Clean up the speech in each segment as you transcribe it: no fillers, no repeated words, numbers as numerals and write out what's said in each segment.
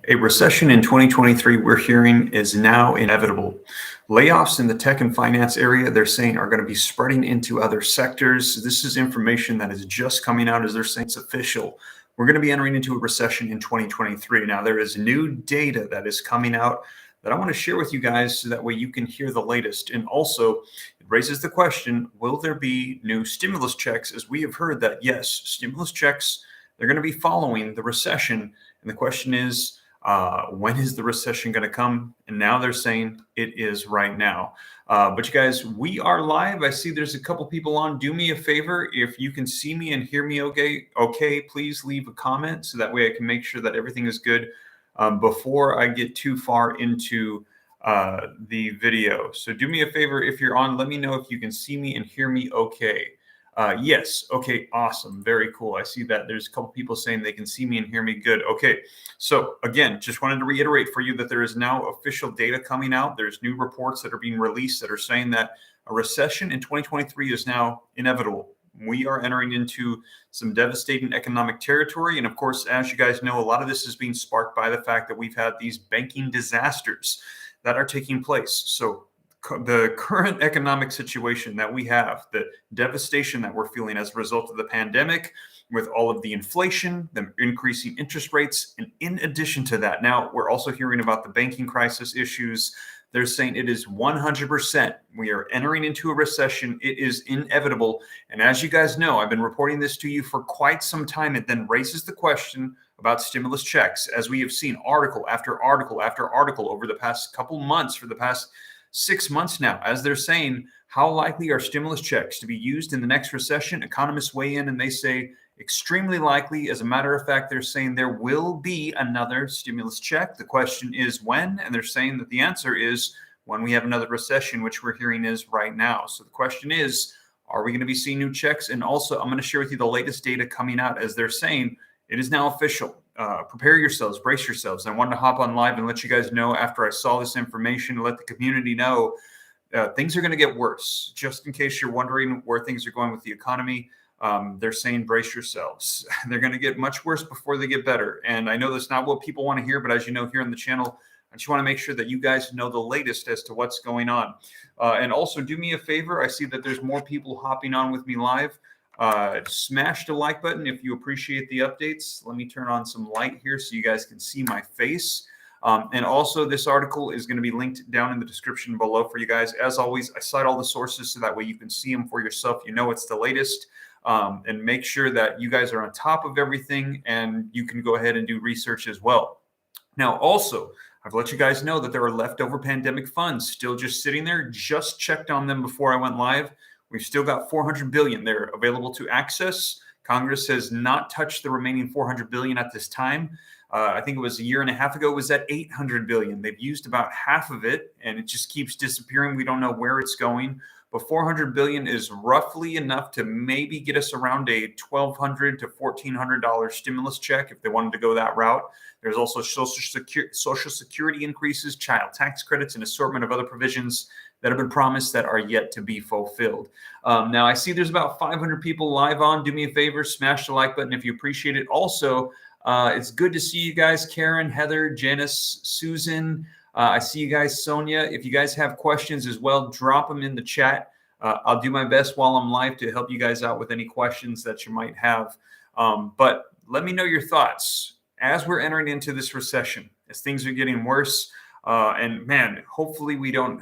A recession in 2023, we're hearing, is now inevitable. Layoffs in the tech and finance area, they're saying, are going to be spreading into other sectors. This is information that is just coming out as they're saying it's official. We're going to be entering into a recession in 2023. Now, there is new data that is coming out that I want to share with you guys so that way you can hear the latest. And also, it raises the question, will there be new stimulus checks? As we have heard that, yes, stimulus checks, they're going to be following the recession. And the question is, when is the recession going to come? And now they're saying it is right now. But you guys, we are live. I see there's a couple people on. Do me a favor. If you can see me and hear me okay, please leave a comment so that way I can make sure that everything is good before I get too far into the video. So do me a favor. If you're on, let me know if you can see me and hear me okay. Yes. Okay. Awesome. Very cool. I see that there's a couple people saying they can see me and hear me good. Okay. So again, just wanted to reiterate for you that there is now official data coming out. There's new reports that are being released that are saying that a recession in 2023 is now inevitable. We are entering into some devastating economic territory. And of course, as you guys know, a lot of this is being sparked by the fact that we've had these banking disasters that are taking place. So the current economic situation that we have, the devastation that we're feeling as a result of the pandemic, with all of the inflation, the increasing interest rates, and in addition to that, now we're also hearing about the banking crisis issues. They're saying it is 100%. We are entering into a recession. It is inevitable. And as you guys know, I've been reporting this to you for quite some time. It then raises the question about stimulus checks, as we have seen article after article after article over the past couple months, for the past 6 months now, as they're saying, how likely are stimulus checks to be used in the next recession? Economists weigh in and they say extremely likely. As a matter of fact, they're saying there will be another stimulus check. The question is when, and they're saying that the answer is when we have another recession, which we're hearing is right now. So the question is, are we going to be seeing new checks? And also, I'm going to share with you the latest data coming out as they're saying it is now official. Prepare yourselves, brace yourselves. I wanted to hop on live and let you guys know after I saw this information, let the community know things are going to get worse. Just in case you're wondering where things are going with the economy, they're saying brace yourselves. They're going to get much worse before they get better. And I know that's not what people want to hear, but as you know, here on the channel, I just want to make sure that you guys know the latest as to what's going on. And also do me a favor. I see that there's more people hopping on with me live. Smash the like button if you appreciate the updates. Let me turn on some light here so you guys can see my face. And also, this article is going to be linked down in the description below for you guys. As always, I cite all the sources so that way you can see them for yourself. You know it's the latest. And make sure that you guys are on top of everything and you can go ahead and do research as well. Now, also, I've let you guys know that there are leftover pandemic funds still just sitting there. Just checked on them before I went live. We've still got $400 billion there available to access. Congress has not touched the remaining $400 billion at this time. I think it was a year and a half ago, it was at $800 billion. They've used about half of it, and it just keeps disappearing. We don't know where it's going. But $400 billion is roughly enough to maybe get us around a $1,200 to $1,400 stimulus check if they wanted to go that route. There's also Social Security increases, child tax credits, and assortment of other provisions that have been promised that are yet to be fulfilled. Now, I see there's about 500 people live on. Do me a favor, smash the like button if you appreciate it. Also, it's good to see you guys, Karen, Heather, Janice, Susan. I see you guys, Sonia. If you guys have questions as well, drop them in the chat. I'll do my best while I'm live to help you guys out with any questions that you might have. But let me know your thoughts as we're entering into this recession, as things are getting worse. And man, hopefully we don't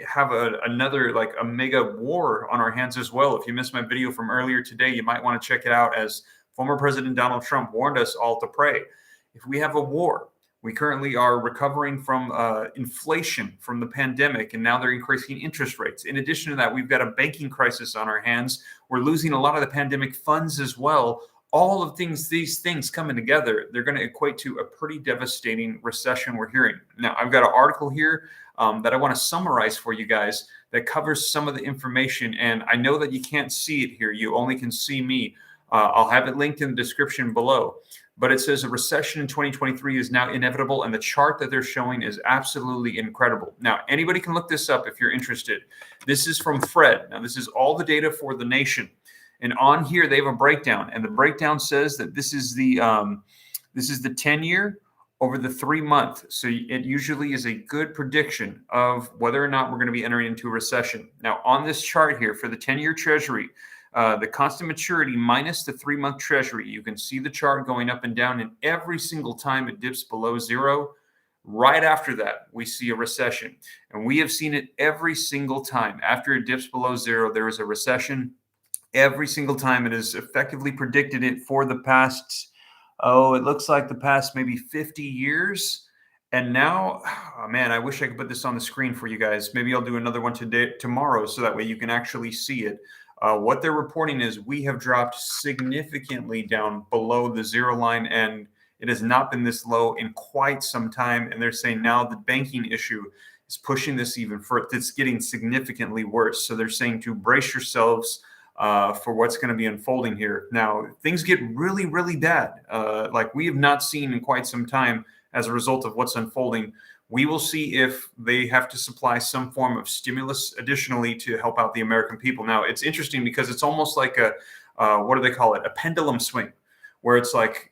have another like a mega war on our hands as well. If you missed my video from earlier today, you might want to check it out, as former President Donald Trump warned us all to pray. If we have a war, we currently are recovering from inflation from the pandemic, and now they're increasing interest rates. In addition to that, we've got a banking crisis on our hands. We're losing a lot of the pandemic funds as well. All of these things coming together, they're going to equate to a pretty devastating recession we're hearing. Now, I've got an article here that I want to summarize for you guys that covers some of the information. And I know that you can't see it here. You only can see me. I'll have it linked in the description below. But it says a recession in 2023 is now inevitable, and the chart that they're showing is absolutely incredible. Now, anybody can look this up if you're interested. This is from Fred. Now, this is all the data for the nation. And on here, they have a breakdown, and the breakdown says that this is the 10-year over the 3 month. So it usually is a good prediction of whether or not we're going to be entering into a recession. Now, on this chart here for the 10-year Treasury, the constant maturity minus the 3-month Treasury, you can see the chart going up and down, and every single time it dips below zero, right after that, we see a recession. And we have seen it every single time. After it dips below zero, there is a recession. Every single time it has effectively predicted it for the past, it looks like the past maybe 50 years. And now, oh man, I wish I could put this on the screen for you guys. Maybe I'll do another one tomorrow, so that way you can actually see it. What they're reporting is we have dropped significantly down below the zero line, and it has not been this low in quite some time. And they're saying now the banking issue is pushing this even further. It's getting significantly worse. So they're saying to brace yourselves for what's going to be unfolding here. Now, things get really, really bad, like we have not seen in quite some time as a result of what's unfolding. We will see if they have to supply some form of stimulus additionally to help out the American people. Now, it's interesting because it's almost like what do they call it? A pendulum swing, where it's like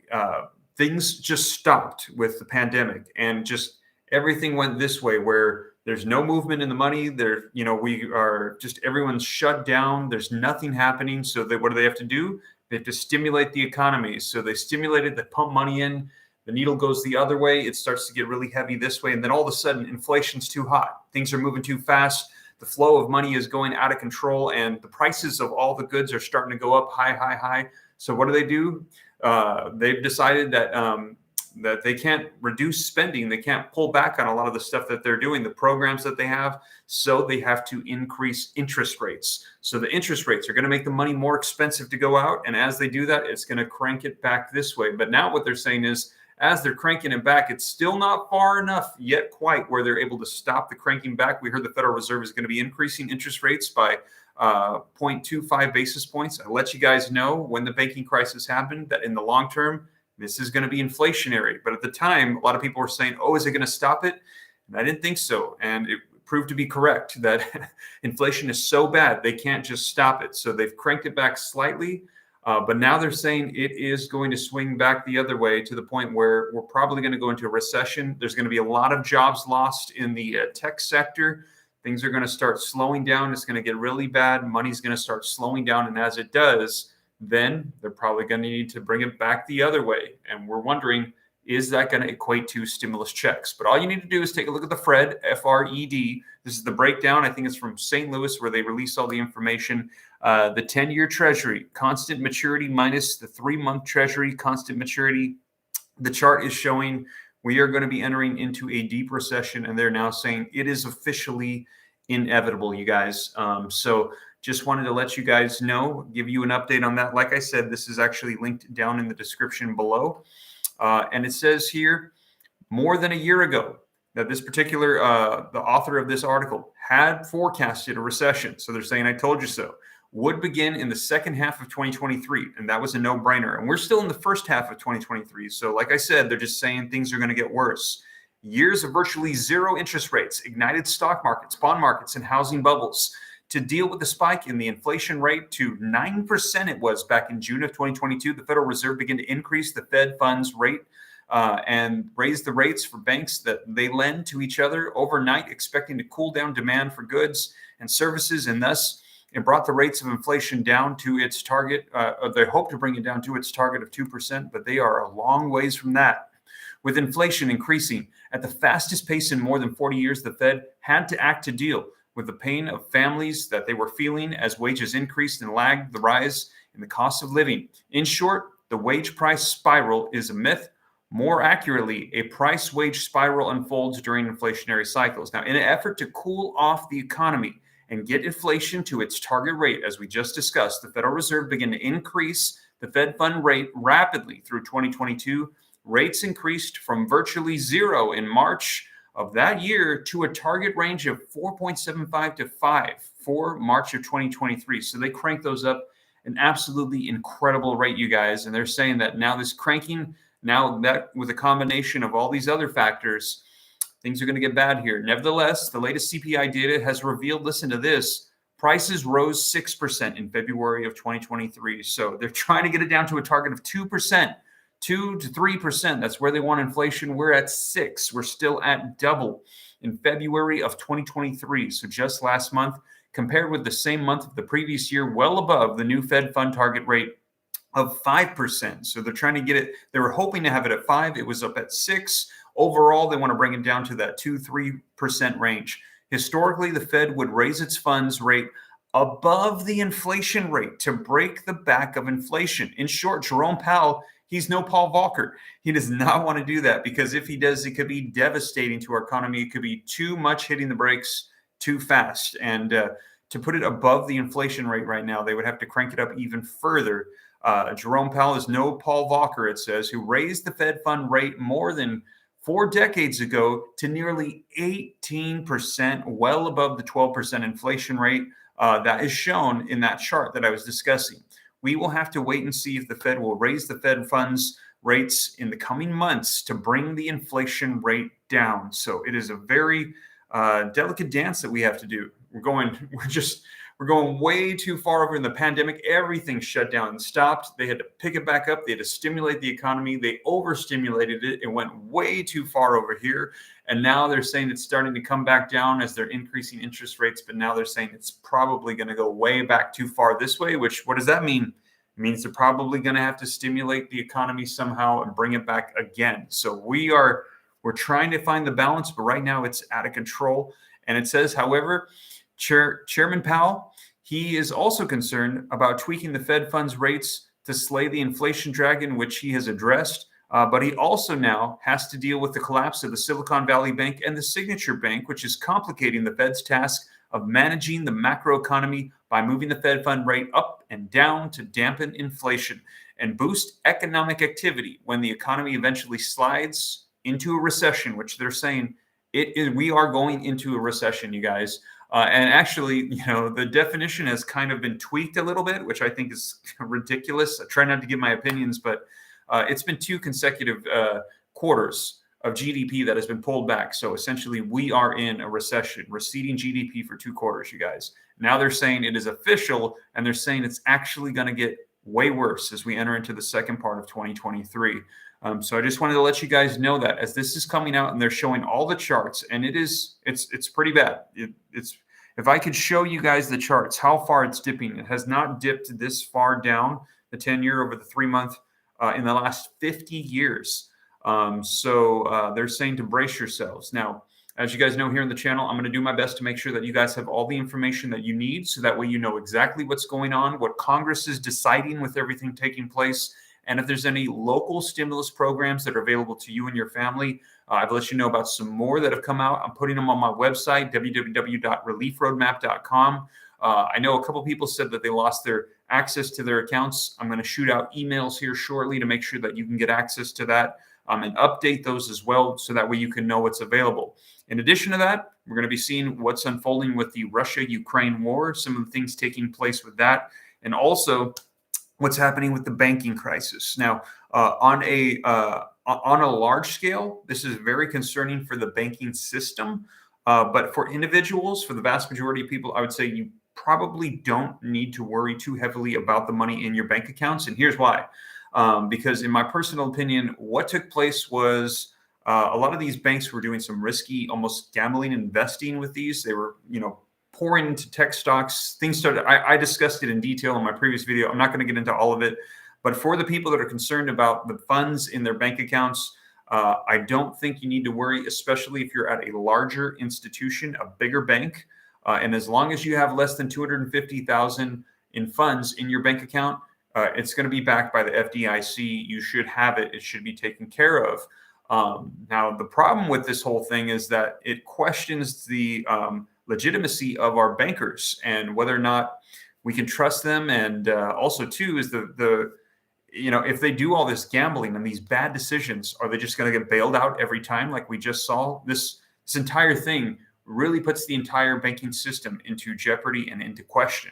things just stopped with the pandemic and just everything went this way, where there's no movement in the money. We are just, everyone's shut down. There's nothing happening. So what do they have to do? They have to stimulate the economy. So they stimulated, they pump money in. The needle goes the other way. It starts to get really heavy this way. And then all of a sudden, inflation's too hot. Things are moving too fast. The flow of money is going out of control. And the prices of all the goods are starting to go up high. So what do? They've decided that they can't reduce spending. They can't pull back on a lot of the stuff that they're doing, the programs that they have. So they have to increase interest rates. So the interest rates are going to make the money more expensive to go out. And as they do that, it's going to crank it back this way. But now what they're saying is, as they're cranking it back, it's still not far enough yet quite where they're able to stop the cranking back. We heard the Federal Reserve is going to be increasing interest rates by 0.25 basis points. I let you guys know when the banking crisis happened that in the long term, this is going to be inflationary. But at the time, a lot of people were saying, oh, is it going to stop it? And I didn't think so. And it proved to be correct that inflation is so bad, they can't just stop it. So they've cranked it back slightly. But now they're saying it is going to swing back the other way to the point where we're probably going to go into a recession. There's going to be a lot of jobs lost in the tech sector. Things are going to start slowing down. It's going to get really bad. Money's going to start slowing down. And as it does, then they're probably going to need to bring it back the other way. And we're wondering, is that going to equate to stimulus checks? But all you need to do is take a look at the FRED, F-R-E-D. This is the breakdown. I think it's from St. Louis, where they release all the information. The 10-year Treasury, constant maturity minus the 3-month Treasury, constant maturity. The chart is showing we are going to be entering into a deep recession, and they're now saying it is officially inevitable, you guys. So just wanted to let you guys know, give you an update on that. Like I said, this is actually linked down in the description below. And it says here, more than a year ago, that this particular, the author of this article had forecasted a recession. So they're saying, I told you so, would begin in the second half of 2023. And that was a no-brainer. And we're still in the first half of 2023. So like I said, they're just saying things are going to get worse. Years of virtually zero interest rates, ignited stock markets, bond markets, and housing bubbles. To deal with the spike in the inflation rate to 9% it was back in June of 2022, the Federal Reserve began to increase the Fed funds rate and raise the rates for banks that they lend to each other overnight, expecting to cool down demand for goods and services. And thus, it brought the rates of inflation down to its target. They hope to bring it down to its target of 2%, but they are a long ways from that. With inflation increasing at the fastest pace in more than 40 years, the Fed had to act to deal with the pain of families that they were feeling as wages increased and lagged the rise in the cost of living. In short, the wage price spiral is a myth. More accurately, a price wage spiral unfolds during inflationary cycles. Now, in an effort to cool off the economy and get inflation to its target rate, as we just discussed, the Federal Reserve began to increase the Fed fund rate rapidly through 2022. Rates increased from virtually zero in March of that year to a target range of 4.75 to 5 for March of 2023. So they cranked those up an absolutely incredible rate, you guys. And they're saying that now this cranking, now that with a combination of all these other factors, things are going to get bad here. Nevertheless, the latest CPI data has revealed, listen to this, prices rose 6% in February of 2023. So they're trying to get it down to a target of 2%. 2 to 3%. That's where they want inflation. We're at 6. We're still at double in February of 2023. So just last month, compared with the same month of the previous year, well above the new Fed fund target rate of 5%. So they're trying to get it. They were hoping to have it at 5. It was up at 6. Overall, they want to bring it down to that 2-3% range. Historically, the Fed would raise its funds rate above the inflation rate to break the back of inflation. In short, Jerome Powell, he's no Paul Volcker. He does not want to do that, because if he does, it could be devastating to our economy. It could be too much hitting the brakes too fast. And to put it above the inflation rate right now, they would have to crank it up even further. Jerome Powell is no Paul Volcker, it says, who raised the Fed fund rate more than 4 decades ago to nearly 18%, well above the 12% inflation rate that is shown in that chart that I was discussing. We will have to wait and see if the Fed will raise the Fed funds rates in the coming months to bring the inflation rate down. So it is a very delicate dance that we have to do. We're going way too far over in the pandemic. Everything shut down and stopped. They had to pick it back up. They had to stimulate the economy. They overstimulated it. It went way too far over here. And now they're saying it's starting to come back down as they're increasing interest rates. But now they're saying it's probably going to go way back too far this way, which, what does that mean? It means they're probably going to have to stimulate the economy somehow and bring it back again. So we're trying to find the balance, but right now it's out of control. And it says, however, Chairman Powell, he is also concerned about tweaking the Fed funds rates to slay the inflation dragon, which he has addressed. But he also now has to deal with the collapse of the Silicon Valley Bank and the Signature Bank, which is complicating the Fed's task of managing the macroeconomy by moving the Fed fund rate up and down to dampen inflation and boost economic activity when the economy eventually slides into a recession, which they're saying we are going into a recession, you guys. And actually, the definition has kind of been tweaked a little bit, which I think is ridiculous. I try not to give my opinions, but it's been 2 consecutive quarters of GDP that has been pulled back. So essentially, we are in a recession, receding GDP for 2 quarters, you guys. Now they're saying it is official, and they're saying it's actually going to get way worse as we enter into the second part of 2023. So I just wanted to let you guys know that as this is coming out and they're showing all the charts, and it's pretty bad. If I could show you guys the charts, how far it's dipping, it has not dipped this far down, the 10-year over the 3-month in the last 50 years. So they're saying to brace yourselves. Now, as you guys know here on the channel, I'm going to do my best to make sure that you guys have all the information that you need, so that way you know exactly what's going on, what Congress is deciding with everything taking place, and if there's any local stimulus programs that are available to you and your family. I've let you know about some more that have come out. I'm putting them on my website, www.reliefroadmap.com. I know a couple people said that they lost their access to their accounts. I'm going to shoot out emails here shortly to make sure that you can get access to that and update those as well, so that way you can know what's available. In addition to that, we're going to be seeing what's unfolding with the Russia-Ukraine war, some of the things taking place with that, and also what's happening with the banking crisis. Now, on a large scale, this is very concerning for the banking system. But for individuals, for the vast majority of people, I would say you probably don't need to worry too heavily about the money in your bank accounts. And here's why. Because in my personal opinion, what took place was a lot of these banks were doing some risky, almost gambling, investing with these. They were, pouring into tech stocks. Things started. I discussed it in detail in my previous video. I'm not going to get into all of it, but for the people that are concerned about the funds in their bank accounts, I don't think you need to worry, especially if you're at a larger institution, a bigger bank. And as long as you have less than $250,000 in funds in your bank account, it's going to be backed by the FDIC. You should have it. It should be taken care of. Now, the problem with this whole thing is that it questions the legitimacy of our bankers and whether or not we can trust them. And also, too, is if they do all this gambling and these bad decisions, are they just going to get bailed out every time, like we just saw? This entire thing really puts the entire banking system into jeopardy and into question.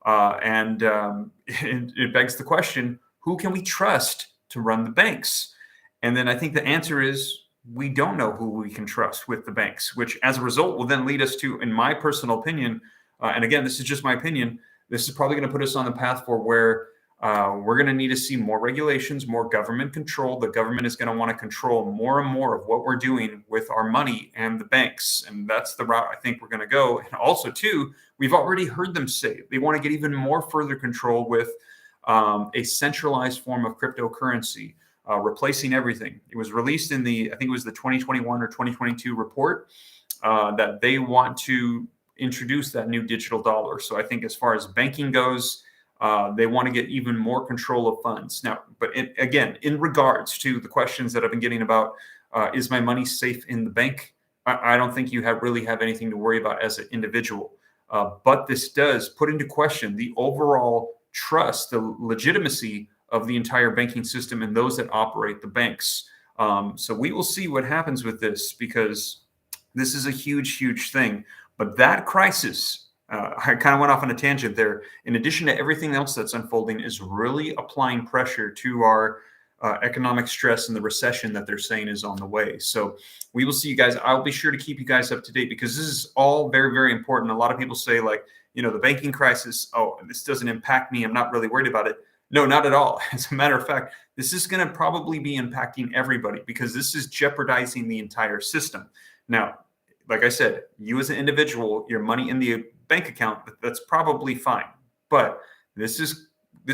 It begs the question, who can we trust to run the banks? And then I think the answer is we don't know who we can trust with the banks, which as a result will then lead us to, in my personal opinion, and again, this is just my opinion, this is probably going to put us on the path for where We're going to need to see more regulations, more government control. The government is going to want to control more and more of what we're doing with our money and the banks. And that's the route I think we're going to go. And also, too, we've already heard them say they want to get even more further control with a centralized form of cryptocurrency, replacing everything. It was released in I think it was the 2021 or 2022 report that they want to introduce that new digital dollar. So I think as far as banking goes, they want to get even more control of funds. Now, but again, in regards to the questions that I've been getting about, is my money safe in the bank? I don't think you really have anything to worry about as an individual. But this does put into question the overall trust, the legitimacy of the entire banking system and those that operate the banks. So we will see what happens with this, because this is a huge, huge thing. But that crisis, I kind of went off on a tangent there, in addition to everything else that's unfolding, is really applying pressure to our economic stress and the recession that they're saying is on the way. So we will see, you guys. I'll be sure to keep you guys up to date, because this is all very, very important. A lot of people say, like, the banking crisis, oh, this doesn't impact me, I'm not really worried about it. No, not at all. As a matter of fact, this is going to probably be impacting everybody, because this is jeopardizing the entire system. Now, like I said, you as an individual, your money in the bank account, that's probably fine. But this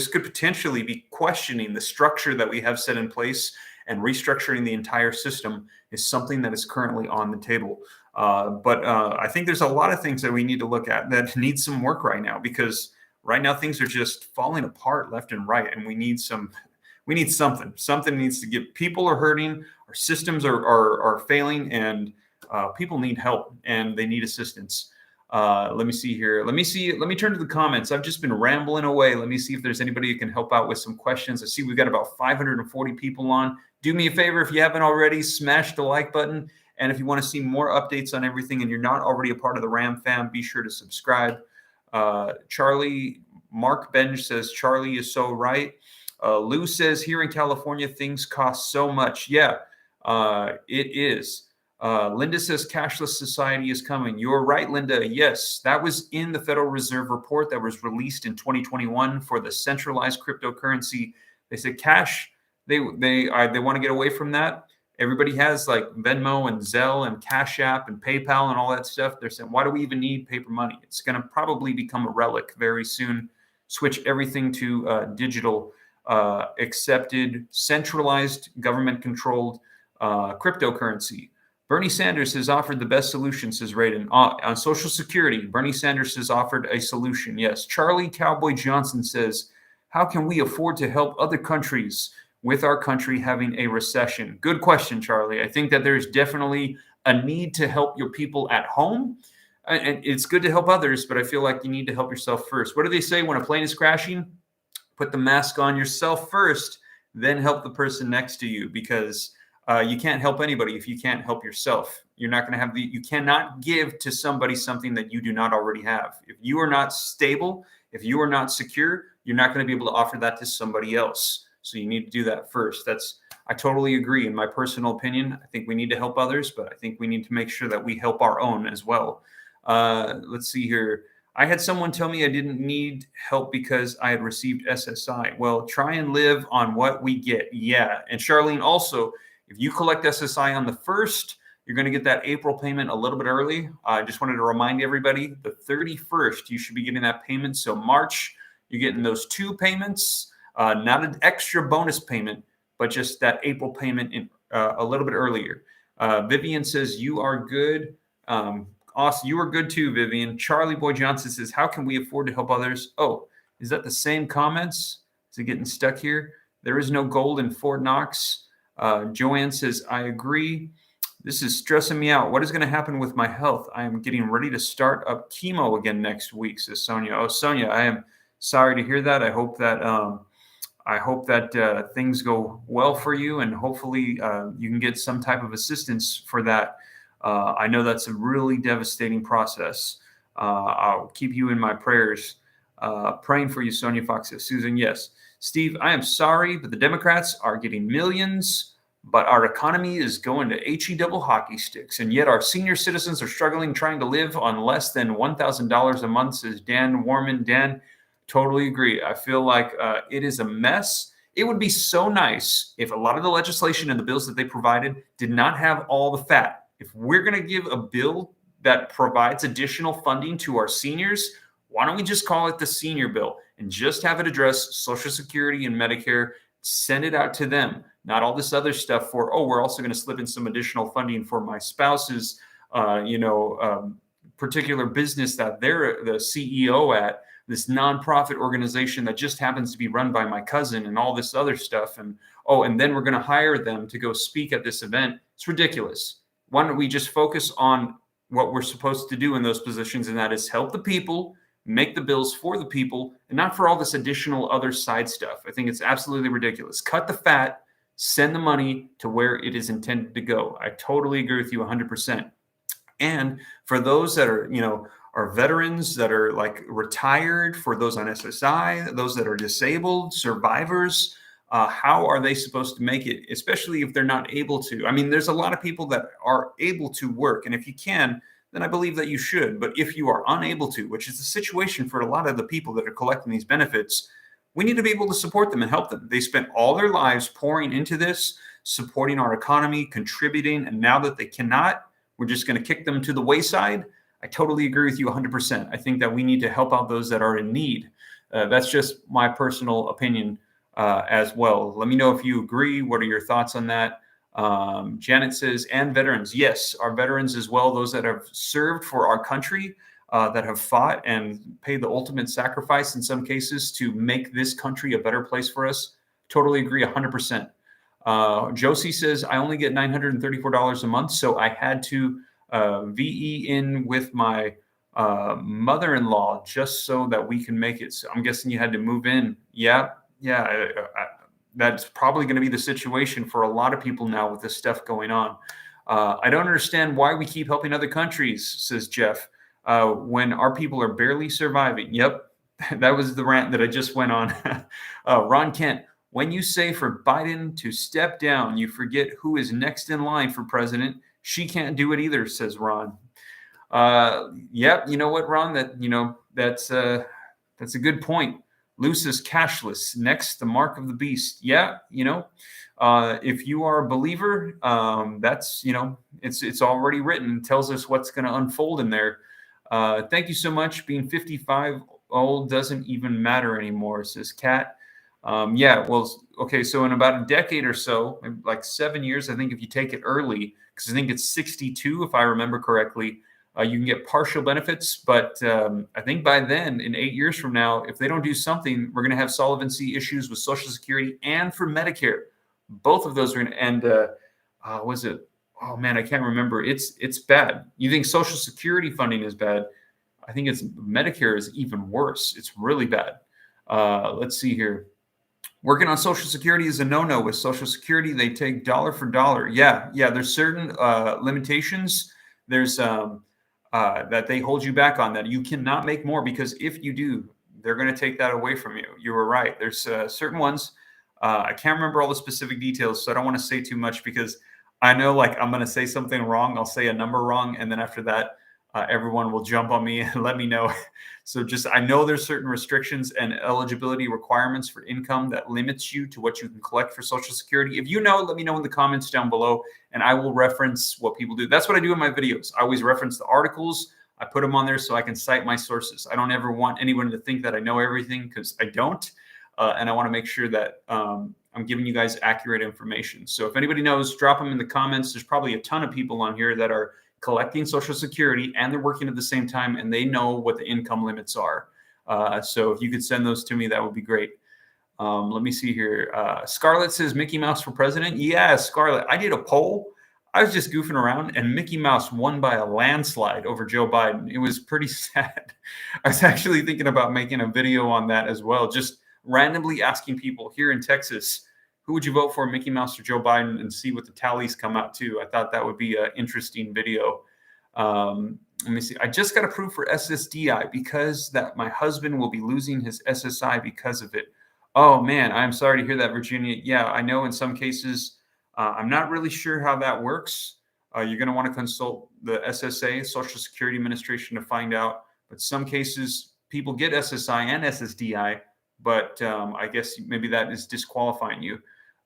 could potentially be questioning the structure that we have set in place, and restructuring the entire system is something that is currently on the table. But I think there's a lot of things that we need to look at that need some work right now, because right now things are just falling apart left and right, and we need something. Something needs to give. People are hurting, our systems are failing, and people need help and they need assistance. Let me see here. Let me turn to the comments. I've just been rambling away. Let me see if there's anybody who can help out with some questions. I see we've got about 540 people on. Do me a favor, if you haven't already, smash the like button. And if you want to see more updates on everything and you're not already a part of the Ram fam, be sure to subscribe. Mark Benj says, Charlie is so right. Lou says, here in California, things cost so much. Yeah, it is. Linda says cashless society is coming. You're right, Linda. Yes, that was in the Federal Reserve report that was released in 2021 for the centralized cryptocurrency. They said cash. They want to get away from that. Everybody has like Venmo and Zelle and Cash App and PayPal and all that stuff. They're saying, why do we even need paper money? It's going to probably become a relic very soon. Switch everything to digital, accepted, centralized, government-controlled cryptocurrency. Bernie Sanders has offered the best solution, says Raiden. On Social Security, Bernie Sanders has offered a solution. Yes. Charlie Cowboy Johnson says, how can we afford to help other countries with our country having a recession? Good question, Charlie. I think that there's definitely a need to help your people at home. And it's good to help others, but I feel like you need to help yourself first. What do they say when a plane is crashing? Put the mask on yourself first, then help the person next to you, because you can't help anybody if you can't help yourself. You're not going to you cannot give to somebody something that you do not already have. If you are not stable, if you are not secure, you're not going to be able to offer that to somebody else. So you need to do that first. I totally agree. In my personal opinion, I think we need to help others, but I think we need to make sure that we help our own as well. Let's see here. I had someone tell me I didn't need help because I had received SSI. Well, try and live on what we get. Yeah. And Charlene, also, if you collect SSI on the 1st, you're going to get that April payment a little bit early. I just wanted to remind everybody, the 31st, you should be getting that payment. So March, you're getting those 2 payments, not an extra bonus payment, but just that April payment a little bit earlier. Vivian says, you are good. Awesome. You are good too, Vivian. Charlie Boy Johnson says, how can we afford to help others? Oh, is that the same comments? Is it getting stuck here? There is no gold in Fort Knox. Joanne says, I agree. This is stressing me out. What is going to happen with my health? I am getting ready to start up chemo again next week, says Sonia. Oh, Sonia, I am sorry to hear that. I hope that things go well for you, and hopefully you can get some type of assistance for that. I know that's a really devastating process. I'll keep you in my prayers. Praying for you, Sonia Fox says. Susan, yes. Steve, I am sorry, but the Democrats are getting millions, but our economy is going to HE double hockey sticks, and yet our senior citizens are struggling, trying to live on less than $1,000 a month, says Dan Warman. Dan, Totally agree. I feel like it is a mess. It would be so nice if a lot of the legislation and the bills that they provided did not have all the fat. If we're going to give a bill that provides additional funding to our seniors, why don't we just call it the senior bill and just have it address Social Security and Medicare, send it out to them, not all this other stuff for, oh, we're also going to slip in some additional funding for my spouse's, particular business that they're the CEO at, this nonprofit organization that just happens to be run by my cousin and all this other stuff. And oh, and then we're going to hire them to go speak at this event. It's ridiculous. Why don't we just focus on what we're supposed to do in those positions, and that is help the people, make the bills for the people, and not for all this additional other side stuff. I think it's absolutely ridiculous. Cut the fat, send the money to where it is intended to go. I totally agree with you 100%. And for those that are, are veterans that are like retired, for those on SSI, those that are disabled, survivors, how are they supposed to make it, especially if they're not able to? I mean, there's a lot of people that are able to work. And if you can, then I believe that you should. But if you are unable to, which is the situation for a lot of the people that are collecting these benefits, we need to be able to support them and help them. They spent all their lives pouring into this, supporting our economy, contributing. And now that they cannot, we're just going to kick them to the wayside. I totally agree with you 100%. I think that we need to help out those that are in need. That's just my personal opinion as well. Let me know if you agree. What are your thoughts on that? Janet says, and veterans. Yes, our veterans as well, those that have served for our country, that have fought and paid the ultimate sacrifice in some cases to make this country a better place for us. Totally agree 100%. Josie says, I only get $934 a month, so I had to VE in with my mother-in-law just so that we can make it. So I'm guessing you had to move in. Yeah. That's probably going to be the situation for a lot of people now with this stuff going on. I don't understand why we keep helping other countries, says Jeff, when our people are barely surviving. Yep, that was the rant that I just went on. Ron Kent, when you say for Biden to step down, you forget who is next in line for president. She can't do it either, says Ron. Yep, you know what, Ron? That's a good point. Loose is cashless. Next, the mark of the beast. Yeah, if you are a believer, that's it's already written. It tells us what's going to unfold in there. Thank you so much. Being 55 old doesn't even matter anymore, says Kat. Okay. So in about a decade or so, like 7 years, I think if you take it early, because I think it's 62, if I remember correctly, you can get partial benefits. But I think by then, in 8 years from now, if they don't do something, we're going to have solvency issues with Social Security and for Medicare. Both of those are going to end. Was it? Oh man, I can't remember. It's bad. You think Social Security funding is bad? I think it's Medicare is even worse. It's really bad. Let's see here. Working on Social Security is a no-no. With Social Security, they take dollar for dollar. Yeah. There's certain limitations. There's that they hold you back on, that you cannot make more, because if you do, they're going to take that away from you. You were right. There's certain ones. I can't remember all the specific details, so I don't want to say too much, because I know like I'm going to say something wrong. I'll say a number wrong, and then after that, everyone will jump on me and let me know. So I know there's certain restrictions and eligibility requirements for income that limits you to what you can collect for Social Security. If you know, let me know in the comments down below, and I will reference what people do. That's what I do in my videos. I always reference the articles. I put them on there so I can cite my sources. I don't ever want anyone to think that I know everything, because I don't. And I want to make sure that I'm giving you guys accurate information. So if anybody knows, drop them in the comments. There's probably a ton of people on here that are collecting Social Security and they're working at the same time, and they know what the income limits are. So if you could send those to me, that would be great. Let me see here. Scarlett says Mickey Mouse for president. Yeah, Scarlett, I did a poll. I was just goofing around, and Mickey Mouse won by a landslide over Joe Biden. It was pretty sad. I was actually thinking about making a video on that as well, just randomly asking people here in Texas, who would you vote for, Mickey Mouse or Joe Biden, and see what the tallies come out to. I thought that would be an interesting video. Let me see. I just got approved for SSDI because that my husband will be losing his SSI because of it. Oh man, I'm sorry to hear that, Virginia. Yeah, I know in some cases, I'm not really sure how that works. You're going to want to consult the SSA, Social Security Administration, to find out. But some cases, people get SSI and SSDI, but I guess maybe that is disqualifying you.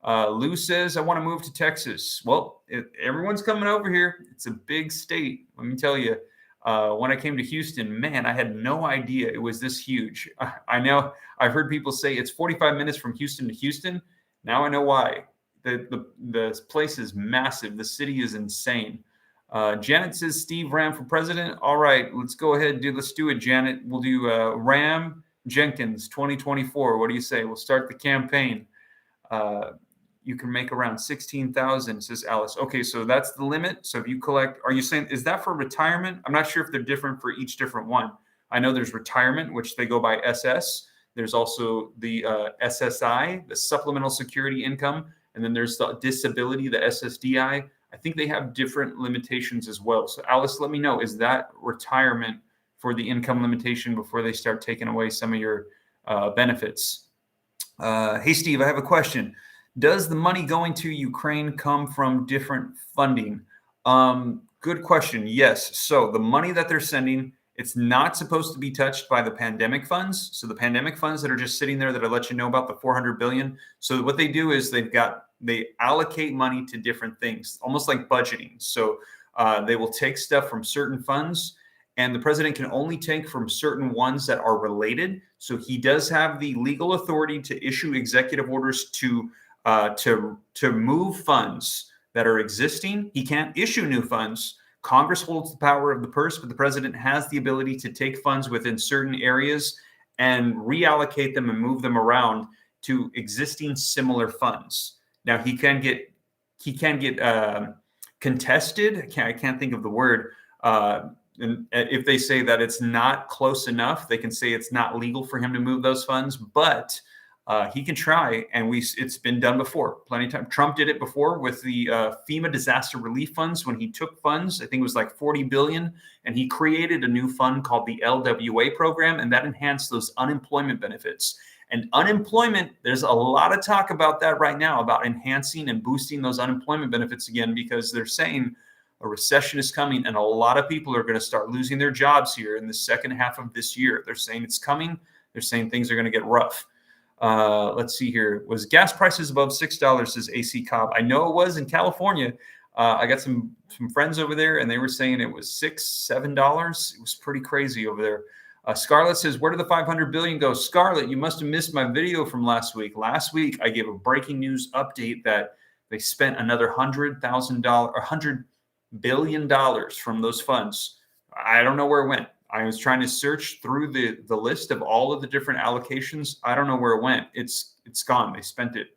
Lou says, I want to move to Texas. Well, everyone's coming over here. It's a big state. Let me tell you, when I came to Houston, man, I had no idea it was this huge. I know I've heard people say it's 45 minutes from Houston to Houston. Now I know why. The place is massive. The city is insane. Janet says Steve Ram for president. All right, let's go ahead and let's do it, Janet. We'll do Ram Jenkins 2024. What do you say? We'll start the campaign. You can make around 16,000, says Alice. Okay, so that's the limit. So if you collect, are you saying, is that for retirement? I'm not sure if they're different for each different one. I know there's retirement, which they go by SS. There's also the SSI, the supplemental security income. And then there's the disability, the SSDI. I think they have different limitations as well. So Alice, let me know, is that retirement for the income limitation before they start taking away some of your benefits? Hey, Steve, I have a question. Does the money going to Ukraine come from different funding? Good question. Yes. So the money that they're sending, it's not supposed to be touched by the pandemic funds. So the pandemic funds that are just sitting there that I let you know about, the 400 billion. So what they do is they allocate money to different things, almost like budgeting. So they will take stuff from certain funds, and the president can only take from certain ones that are related. So he does have the legal authority to issue executive orders to move funds that are existing. He can't issue new funds. Congress holds the power of the purse, but the president has the ability to take funds within certain areas and reallocate them and move them around to existing similar funds. Now he can get contested. I can't think of the word. And if they say that it's not close enough, they can say it's not legal for him to move those funds, but he can try, and it's been done before, plenty of time. Trump did it before with the FEMA disaster relief funds when he took funds. I think it was like 40 billion, and he created a new fund called the LWA program, and that enhanced those unemployment benefits. And unemployment, there's a lot of talk about that right now, about enhancing and boosting those unemployment benefits again, because they're saying a recession is coming, and a lot of people are going to start losing their jobs here in the second half of this year. They're saying it's coming. They're saying things are going to get rough. Let's see here. Was gas prices above $6, says AC Cobb? I know it was in California. I got some friends over there, and they were saying it was $6, $7. It was pretty crazy over there. Scarlett says, where did the 500 billion go? Scarlett, you must have missed my video from last week. Last week, I gave a breaking news update that they spent another $100 billion from those funds. I don't know where it went. I was trying to search through the list of all of the different allocations. I don't know where it went. It's gone. They spent it.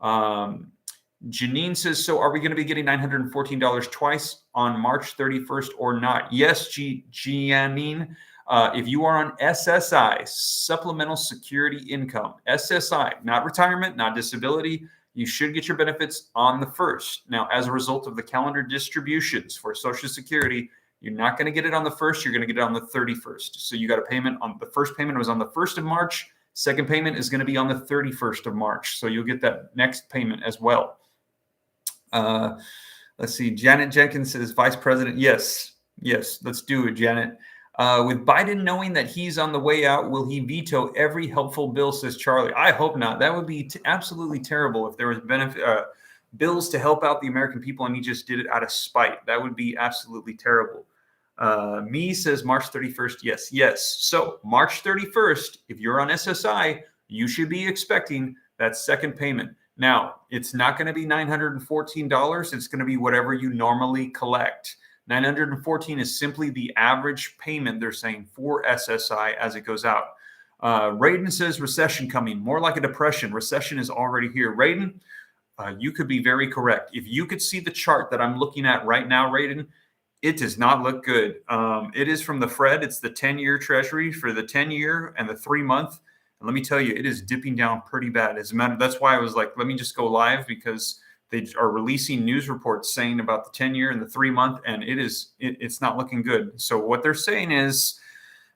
Janine says, so are we going to be getting $914 twice on March 31st or not? Yes, Janine. If you are on SSI, Supplemental Security Income, SSI, not retirement, not disability, you should get your benefits on the 1st. Now, as a result of the calendar distributions for Social Security, you're not going to get it on the 1st. You're going to get it on the 31st. So you got a payment on the first payment was on the 1st of March. Second payment is going to be on the 31st of March. So you'll get that next payment as well. Let's see. Janet Jenkins says, Vice President. Yes. Let's do it, Janet. With Biden knowing that he's on the way out, will he veto every helpful bill, says Charlie? I hope not. That would be absolutely terrible if there was bills to help out the American people and he just did it out of spite. That would be absolutely terrible. Me says March 31st. Yes. So March 31st, if you're on SSI, you should be expecting that second payment. Now, it's not going to be $914. It's going to be whatever you normally collect. 914 is simply the average payment, they're saying, for SSI as it goes out. Raiden says recession coming, more like a depression. Recession is already here. Raiden, you could be very correct. If you could see the chart that I'm looking at right now, Raiden, it does not look good. It is from the Fed. It's the 10-year Treasury for the 10-year and the 3-month. And let me tell you, it is dipping down pretty bad. As a matter, that's why I was like, let me just go live, because they are releasing news reports saying about the 10-year and the 3-month, and it's not looking good. So what they're saying is,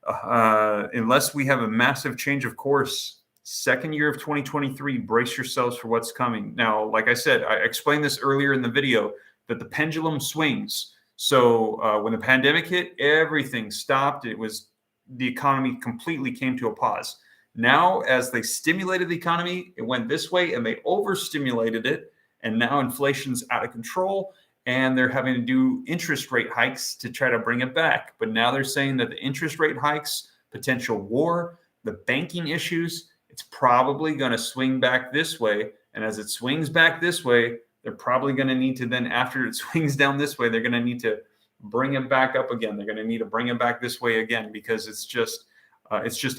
unless we have a massive change of course, second year of 2023, brace yourselves for what's coming. Now, like I said, I explained this earlier in the video, that the pendulum swings. So when the pandemic hit, everything stopped. It was the economy completely came to a pause. Now, as they stimulated the economy, it went this way and they overstimulated it. And now inflation's out of control and they're having to do interest rate hikes to try to bring it back. But now they're saying that the interest rate hikes, potential war, the banking issues, it's probably going to swing back this way. And as it swings back this way, they're probably going to need to then, after it swings down this way, they're going to need to bring it back up again. They're going to need to bring it back this way again because it's just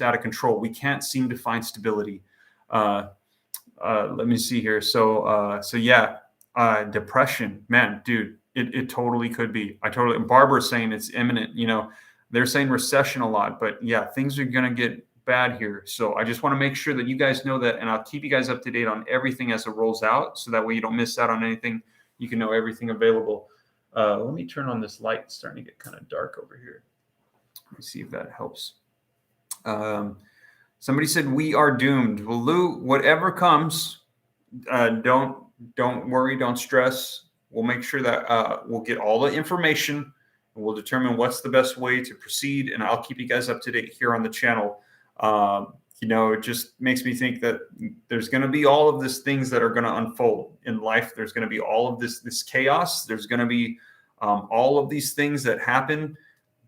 out of control. We can't seem to find stability. Let me see here. So yeah, depression, man, dude, it totally could be. Barbara's saying it's imminent. You know, they're saying recession a lot, but yeah, things are going to get bad here. So I just want to make sure that you guys know that, and I'll keep you guys up to date on everything as it rolls out. So that way you don't miss out on anything. You can know everything available. Let me turn on this light. It's starting to get kind of dark over here. Let me see if that helps. Somebody said we are doomed. Well, Lou, whatever comes, don't worry, don't stress. We'll make sure that we'll get all the information and we'll determine what's the best way to proceed. And I'll keep you guys up to date here on the channel. You know, it just makes me think that there's going to be all of these things that are going to unfold in life. There's going to be all of this chaos. There's going to be all of these things that happen,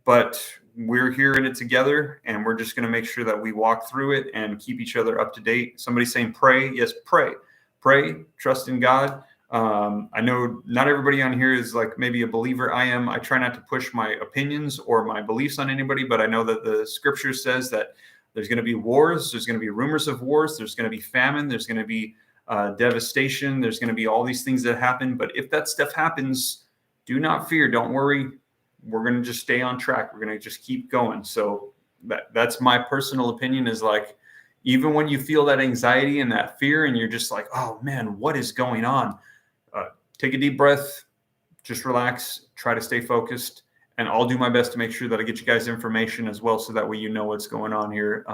but we're here in it together, and we're just going to make sure that we walk through it and keep each other up to date. Somebody saying pray. Yes, pray, trust in God. I know not everybody on here is like maybe a believer. I am. I try not to push my opinions or my beliefs on anybody, but I know that the scripture says that there's going to be wars. There's going to be rumors of wars. There's going to be famine. There's going to be devastation. There's going to be all these things that happen. But if that stuff happens, do not fear. Don't worry. We're going to just stay on track. We're going to just keep going. So that's my personal opinion, is like, even when you feel that anxiety and that fear and you're just like, oh man, what is going on? Take a deep breath, just relax, try to stay focused. And I'll do my best to make sure that I get you guys information as well, so that way you know what's going on here,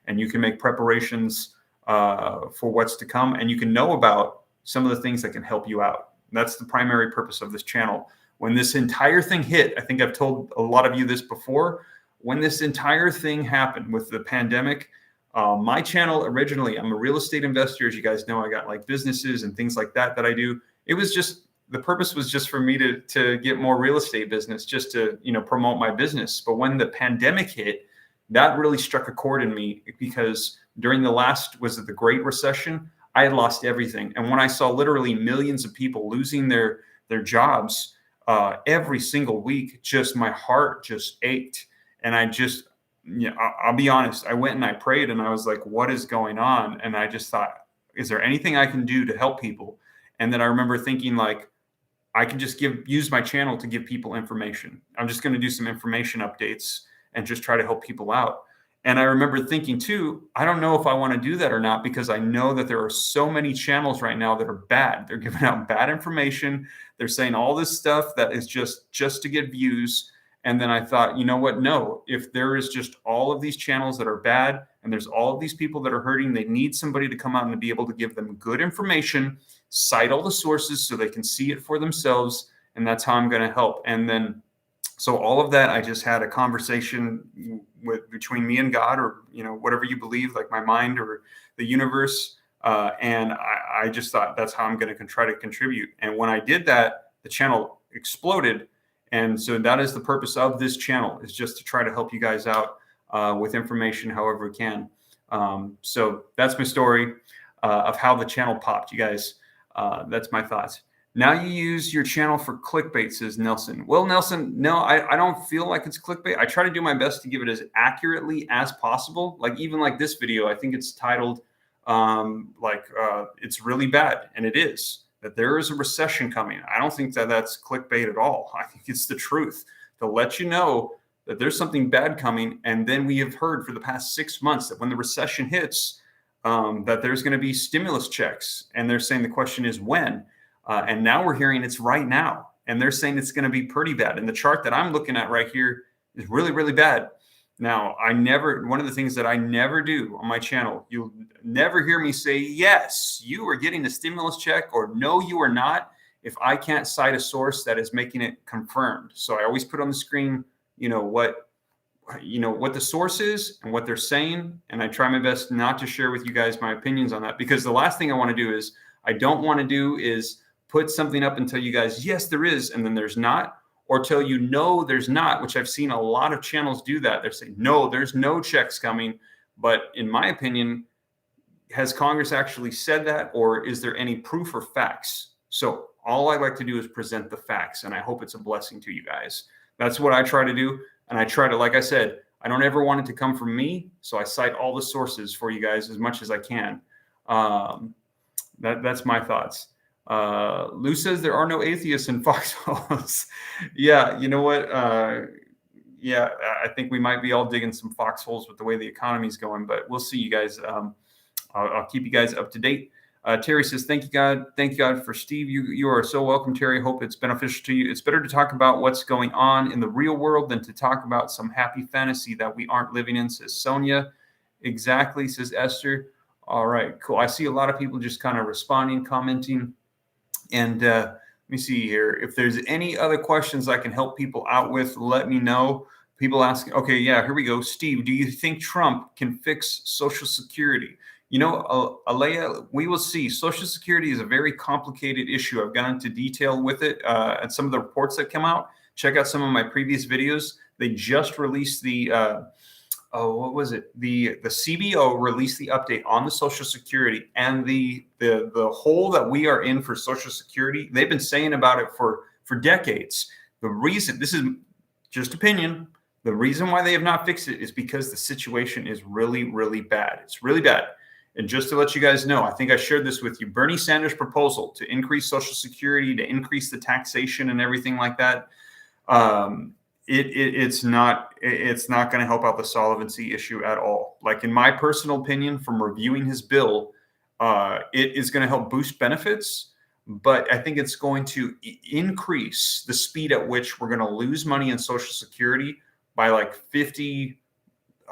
and you can make preparations for what's to come, and you can know about some of the things that can help you out. That's the primary purpose of this channel. When this entire thing hit, I think I've told a lot of you this before, when this entire thing happened with the pandemic, my channel originally, I'm a real estate investor. As you guys know, I got like businesses and things like that I do. It was just, the purpose was just for me to get more real estate business, just to, you know, promote my business. But when the pandemic hit, that really struck a chord in me, because during the Great Recession, I had lost everything. And when I saw literally millions of people losing their jobs every single week, just my heart just ached. And I just, you know, I'll be honest, I went and I prayed and I was like, what is going on? And I just thought, is there anything I can do to help people? And then I remember thinking, like, I can just use my channel to give people information. I'm just going to do some information updates and just try to help people out. And I remember thinking too, I don't know if I want to do that or not, because I know that there are so many channels right now that are bad. They're giving out bad information. They're saying all this stuff that is just to get views. And then I thought, you know what? No, if there is just all of these channels that are bad and there's all of these people that are hurting, they need somebody to come out and to be able to give them good information, cite all the sources so they can see it for themselves. And that's how I'm going to help. And then, so all of that, I just had a conversation between me and God, or, you know, whatever you believe, like my mind or the universe. And I just thought that's how I'm going to try to contribute. And when I did that, the channel exploded. And so that is the purpose of this channel, is just to try to help you guys out with information however we can. So that's my story of how the channel popped, you guys. That's my thoughts. Now you use your channel for clickbait, says Nelson. Well, Nelson, no, I don't feel like it's clickbait. I try to do my best to give it as accurately as possible. Like even like this video, I think it's titled it's really bad. And it is. That there is a recession coming. I don't think that that's clickbait at all. I think it's the truth to let you know that there's something bad coming. And then we have heard for the past 6 months that when the recession hits, that there's going to be stimulus checks. And they're saying the question is when. And now we're hearing it's right now. And they're saying it's going to be pretty bad. And the chart that I'm looking at right here is really, really bad. Now, one of the things that I never do on my channel, you'll never hear me say, yes, you are getting a stimulus check, or no, you are not, if I can't cite a source that is making it confirmed. So I always put on the screen, you know, what what the source is and what they're saying. And I try my best not to share with you guys my opinions on that, because the last thing I don't want to do is put something up and tell you guys, yes, there is, and then there's not, or tell you, no, there's not, which I've seen a lot of channels do that. They're saying, no, there's no checks coming. But in my opinion, has Congress actually said that, or is there any proof or facts? So all I like to do is present the facts, and I hope it's a blessing to you guys. That's what I try to do. And I try to, like I said, I don't ever want it to come from me. So I cite all the sources for you guys as much as I can. That's my thoughts. Lou says there are no atheists in foxholes. Yeah, you know what? Yeah, I think we might be all digging some foxholes with the way the economy's going, but we'll see, you guys. I'll keep you guys up to date. Terry says, thank you, God. Thank you, God, for Steve. You are so welcome, Terry. Hope it's beneficial to you. It's better to talk about what's going on in the real world than to talk about some happy fantasy that we aren't living in, says Sonia. Exactly, says Esther. All right, cool. I see a lot of people just kind of responding, commenting. And let me see here. If there's any other questions I can help people out with, let me know. People asking, okay, yeah, here we go. Steve, do you think Trump can fix Social Security? Alea, we will see. Social Security is a very complicated issue. I've gone into detail with it and some of the reports that come out. Check out some of my previous videos. They just released the, what was it? The CBO released the update on the Social Security, and the hole that we are in for Social Security. They've been saying about it for decades. The reason, this is just opinion, the reason why they have not fixed it is because the situation is really, really bad. It's really bad. And just to let you guys know, I think I shared this with you, Bernie Sanders' proposal to increase Social Security, to increase the taxation and everything like that, it's not going to help out the solvency issue at all. Like, in my personal opinion, from reviewing his bill, it is going to help boost benefits, but I think it's going to increase the speed at which we're going to lose money in Social Security by like 50.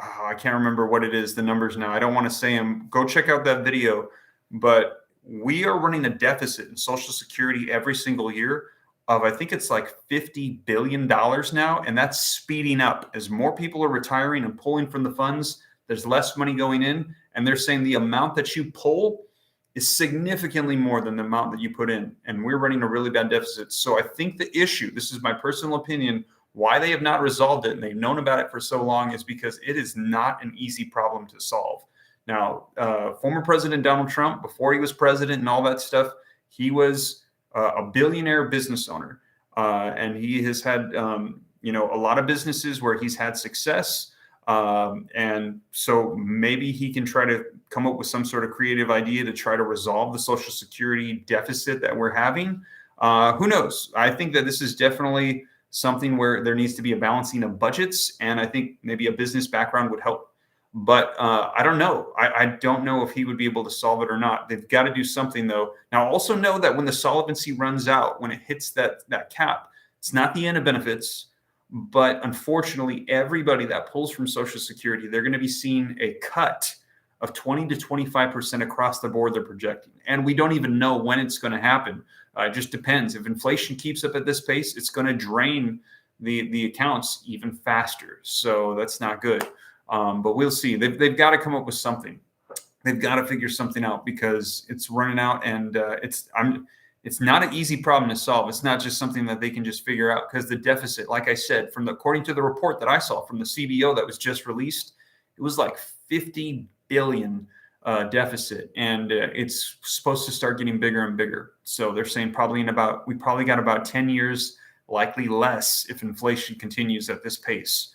I can't remember what it is, the numbers now. I don't want to say them. Go check out that video. But we are running a deficit in Social Security every single year of, I think it's like $50 billion now. And that's speeding up as more people are retiring and pulling from the funds. There's less money going in. And they're saying the amount that you pull is significantly more than the amount that you put in. And we're running a really bad deficit. So I think the issue, this is my personal opinion, why they have not resolved it, and they've known about it for so long, is because it is not an easy problem to solve. Now, former President Donald Trump, before he was president and all that stuff, he was a billionaire business owner. And he has had, a lot of businesses where he's had success. And so maybe he can try to come up with some sort of creative idea to try to resolve the Social Security deficit that we're having. Who knows? I think that this is definitely something where there needs to be a balancing of budgets, and I think maybe a business background would help. But I don't know. I don't know if he would be able to solve it or not. They've got to do something, though. Now, also know that when the solvency runs out, when it hits that cap, it's not the end of benefits. But unfortunately, everybody that pulls from Social Security, they're going to be seeing a cut of 20 to 25% across the board, they're projecting. And we don't even know when it's going to happen. It just depends. If inflation keeps up at this pace, it's going to drain the accounts even faster. So that's not good. But we'll see. They've got to come up with something. They've got to figure something out, because it's running out, and it's not an easy problem to solve. It's not just something that they can just figure out, because the deficit, like I said, according to the report that I saw from the CBO that was just released, it was like 50 billion deficit, and it's supposed to start getting bigger and bigger. So they're saying we probably got about 10 years, likely less, if inflation continues at this pace.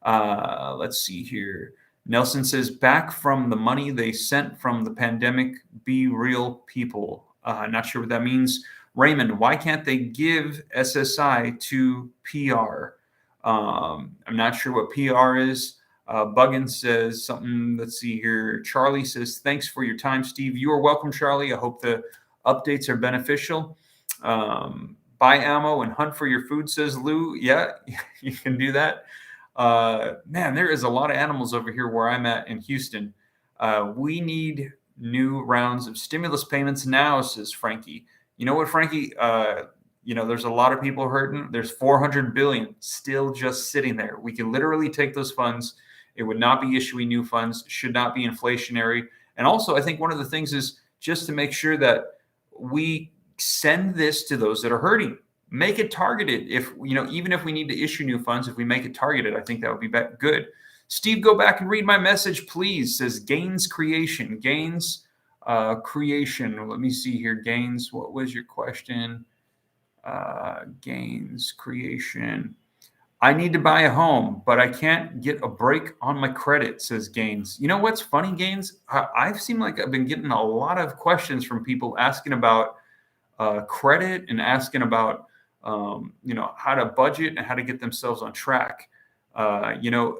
Let's see here. Nelson says, back from the money they sent from the pandemic, be real people. Not sure what that means. Raymond, why can't they give SSI to PR? I'm not sure what PR is. Buggin says something. Let's see here. Charlie says, thanks for your time, Steve. You are welcome, Charlie. I hope the updates are beneficial. Buy ammo and hunt for your food, says Lou. Yeah, you can do that. Man, there is a lot of animals over here where I'm at in Houston. We need new rounds of stimulus payments now, says Frankie. You know what, Frankie? there's a lot of people hurting. There's 400 billion still just sitting there. We can literally take those funds. It would not be issuing new funds, should not be inflationary. And also, I think one of the things is just to make sure that we send this to those that are hurting. Make it targeted. If, even if we need to issue new funds, if we make it targeted, I think that would be good. Steve, go back and read my message, please. Says Gains Creation. Gains Creation. Let me see here. Gains, what was your question? Gains Creation. I need to buy a home, but I can't get a break on my credit, says Gains. You know what's funny, Gains? I've seemed like I've been getting a lot of questions from people asking about credit and asking about, how to budget and how to get themselves on track. I know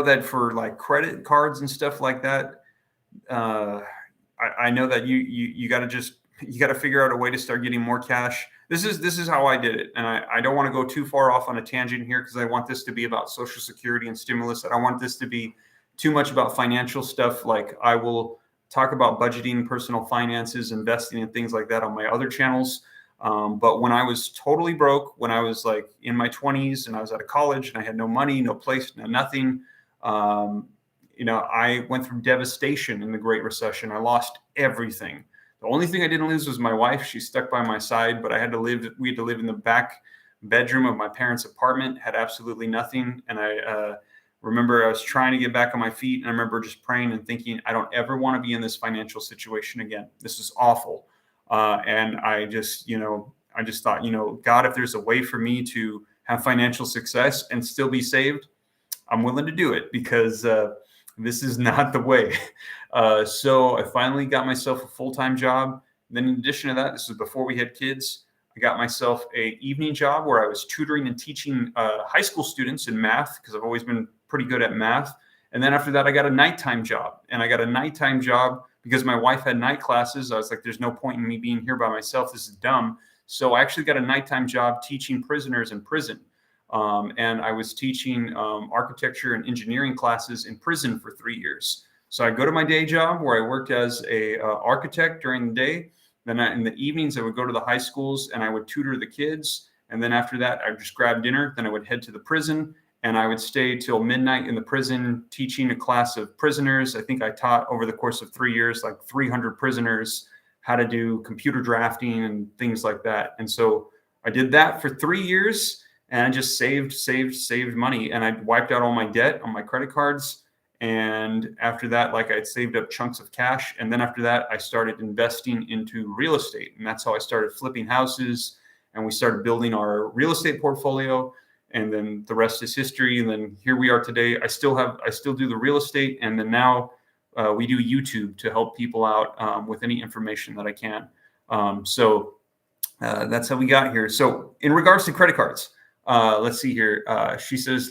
that for like credit cards and stuff like that, I know that you got to figure out a way to start getting more cash. This is how I did it. And I don't want to go too far off on a tangent here because I want this to be about Social Security and stimulus. I don't want this to be too much about financial stuff. Like I will talk about budgeting, personal finances, investing, and things like that on my other channels. But when I was totally broke, when I was like in my 20s and I was out of college and I had no money, no place, no nothing, I went through devastation in the Great Recession. I lost everything. The only thing I didn't lose was my wife. She stuck by my side, but we had to live in the back bedroom of my parents' apartment, had absolutely nothing. And I remember I was trying to get back on my feet. And I remember just praying and thinking, I don't ever want to be in this financial situation again. This is awful. And I just thought, God, if there's a way for me to have financial success and still be saved, I'm willing to do it because this is not the way. So I finally got myself a full-time job. Then in addition to that, this was before we had kids, I got myself an evening job where I was tutoring and teaching high school students in math because I've always been pretty good at math. And then after that, I got a nighttime job. And I got a nighttime job because my wife had night classes. I was like, there's no point in me being here by myself. This is dumb. So I actually got a nighttime job teaching prisoners in prison. And I was teaching architecture and engineering classes in prison for 3 years. So I go to my day job where I worked as a architect during the day. Then in the evenings, I would go to the high schools and I would tutor the kids. And then after that, I would just grab dinner. Then I would head to the prison and I would stay till midnight in the prison teaching a class of prisoners. I think I taught over the course of 3 years, like 300 prisoners how to do computer drafting and things like that. And so I did that for 3 years and I just saved money. And I wiped out all my debt on my credit cards. And after that, like I'd saved up chunks of cash. And then after that, I started investing into real estate. And that's how I started flipping houses. And we started building our real estate portfolio. And then the rest is history. And then here we are today. I still do the real estate. And then now we do YouTube to help people out with any information that I can. So that's how we got here. So in regards to credit cards, let's see here. She says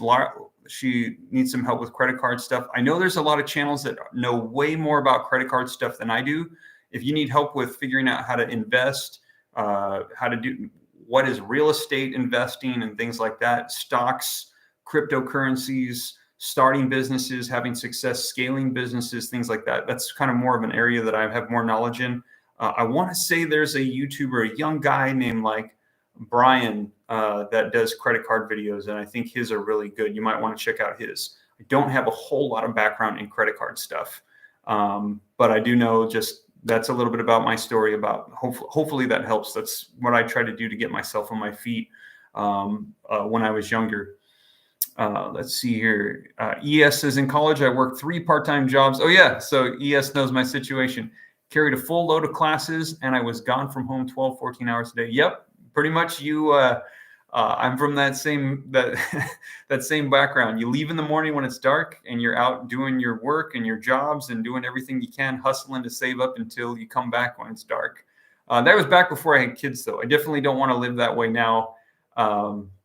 she needs some help with credit card stuff. I know there's a lot of channels that know way more about credit card stuff than I do. If you need help with figuring out how to invest, how to do what is real estate investing and things like that, stocks, cryptocurrencies, starting businesses, having success, scaling businesses, things like that. That's kind of more of an area that I have more knowledge in. I want to say there's a YouTuber, a young guy named like Brian that does credit card videos. And I think his are really good. You might want to check out his. I don't have a whole lot of background in credit card stuff. But I do know just that's a little bit about my story about hopefully that helps. That's what I try to do to get myself on my feet when I was younger. Let's see here. ES says in college, I worked 3 part-time jobs. Oh yeah. So ES knows my situation. Carried a full load of classes and I was gone from home 12, 14 hours a day. Yep. Pretty much you, I'm from that same background. You leave in the morning when it's dark and you're out doing your work and your jobs and doing everything you can, hustling to save up until you come back when it's dark. That was back before I had kids though. I definitely don't want to live that way now